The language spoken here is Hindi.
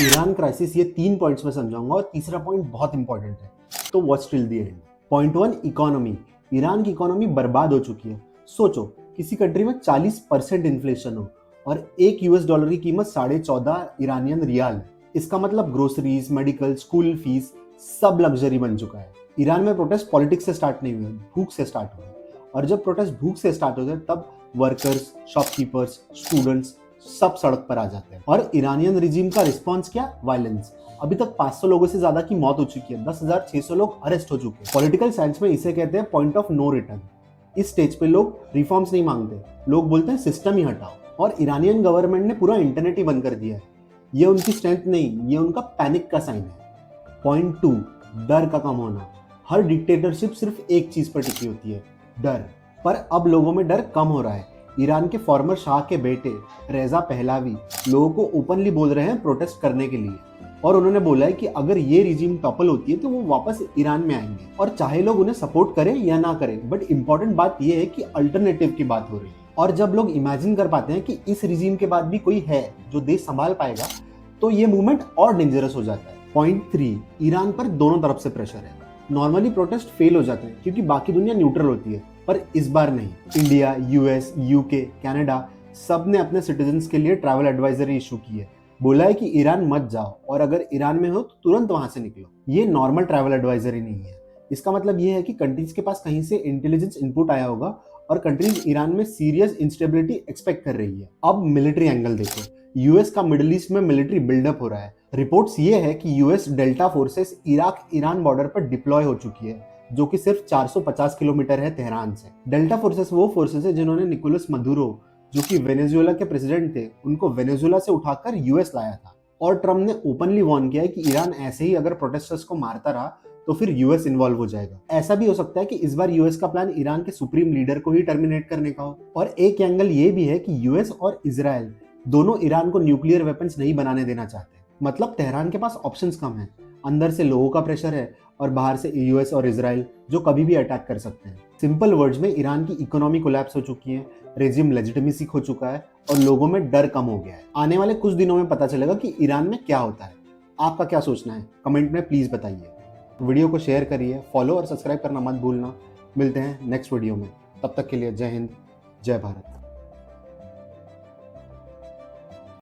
ईरान क्राइसिस, ये 3 पॉइंट्स में समझाऊंगा और तीसरा पॉइंट बहुत इंपॉर्टेंट है, तो watch till the end. Point 1, economy. Iran की इकोनॉमी बर्बाद हो चुकी है। सोचो, किसी कंट्री में 40% इन्फ्लेशन हो और $1 की कीमत 14.5 ईरानियन रियाल है। इसका मतलब ग्रोसरीज, मेडिकल, स्कूल फीस सब लग्जरी बन चुका है। ईरान में प्रोटेस्ट पॉलिटिक्स से स्टार्ट नहीं हुए, भूख से स्टार्ट हुए। और जब प्रोटेस्ट भूख से स्टार्ट होते हैं तब वर्कर्स, शॉपकीपर्स, स्टूडेंट्स सब सड़क पर आ जाते हैं। और ईरानियन रिजीम का रिस्पॉन्स क्या? वायलेंस। अभी तक 500 लोगों से ज्यादा की मौत हो चुकी है, 10,600 लोग अरेस्ट हो चुके हैं। पॉलिटिकल साइंस में इसे कहते हैं पॉइंट ऑफ नो रिटर्न। इस स्टेज पे लोग रिफॉर्म्स नहीं मांगते, लोग बोलते हैं सिस्टम ही हटाओ। और ईरानियन गवर्नमेंट ने पूरा इंटरनेट ही बंद कर दिया है। ये उनकी स्ट्रेंथ नहीं, ये उनका पैनिक का साइन है। पॉइंट 2, डर का कम होना। हर डिक्टेटरशिप सिर्फ एक चीज पर टिकी होती है, डर। पर अब लोगों में डर कम हो रहा है। ईरान के फॉर्मर शाह के बेटे रेजा पहलावी लोगों को ओपनली बोल रहे हैं प्रोटेस्ट करने के लिए। और उन्होंने बोला है कि अगर ये रिजीम टॉपल होती है तो वो वापस ईरान में आएंगे, और चाहे लोग उन्हें सपोर्ट करें या ना करें। बट इंपॉर्टेंट बात यह है कि अल्टरनेटिव की बात हो रही है। और जब लोग इमेजिन कर पाते हैं कि इस रिजीम के बाद भी कोई है जो देश संभाल पाएगा, तो ये मूवमेंट और डेंजरस हो जाता है। पॉइंट 3, ईरान पर दोनों तरफ से प्रेशर है। नॉर्मली प्रोटेस्ट फेल हो जाते हैं क्योंकि बाकी दुनिया न्यूट्रल होती है, पर इस बार नहीं। इंडिया, यूएस, यूके, कनाडा सब ने अपने सिटीजन्स के लिए ट्रैवल एडवाइजरी इशू की है। बोला है कि ईरान मत जाओ, और अगर ईरान में हो तो तुरंत वहां से निकलो। ये नॉर्मल ट्रैवल एडवाइजरी नहीं है। इसका मतलब ये है कि कंट्रीज के पास कहीं से इंटेलिजेंस इनपुट आया होगा और कंट्रीज ईरान में सीरियस इंस्टेबिलिटी एक्सपेक्ट कर रही है। अब मिलिट्री एंगल देखो। यूएस का मिडिल ईस्ट में मिलिट्री बिल्डअप हो रहा है। रिपोर्ट्स ये है कि US delta forces Iraq Iran border पर डिप्लॉय हो चुकी है, जो कि सिर्फ 450 किलोमीटर है तेहरान से। डेल्टा फोर्सेस वो फोर्सेस है जिन्होंने निकोलस मदुरो, जो कि वेनेजुएला के प्रेसिडेंट थे, उनको वेनेजुएला से उठाकर यूएस लाया था। और ट्रम्प ने ओपनली वार्न किया है कि ईरान ऐसे ही अगर प्रोटेस्टर्स को मारता रहा तो फिर यूएस इन्वॉल्व हो जाएगा। ऐसा भी हो सकता है कि इस बार यूएस का प्लान ईरान के सुप्रीम लीडर को ही टर्मिनेट करने का हो। और एक एंगल ये भी है कि यूएस और इजराइल दोनों ईरान को न्यूक्लियर वेपन्स नहीं बनाने देना चाहते। मतलब तेहरान के पास ऑप्शंस कम है। अंदर से लोगों का प्रेशर है और बाहर से यूएस और इजराइल जो कभी भी अटैक कर सकते हैं। सिंपल वर्ड्स में, ईरान की इकोनॉमी कोलैप्स हो चुकी है, रेजिम लेजिटिमेसी खो चुका है और लोगों में डर कम हो गया है। आने वाले कुछ दिनों में पता चलेगा कि ईरान में क्या होता है। आपका क्या सोचना है? कमेंट में प्लीज बताइए। वीडियो को शेयर करिए, फॉलो और सब्सक्राइब करना मत भूलना। मिलते हैं नेक्स्ट वीडियो में, तब तक के लिए जय हिंद, जय भारत।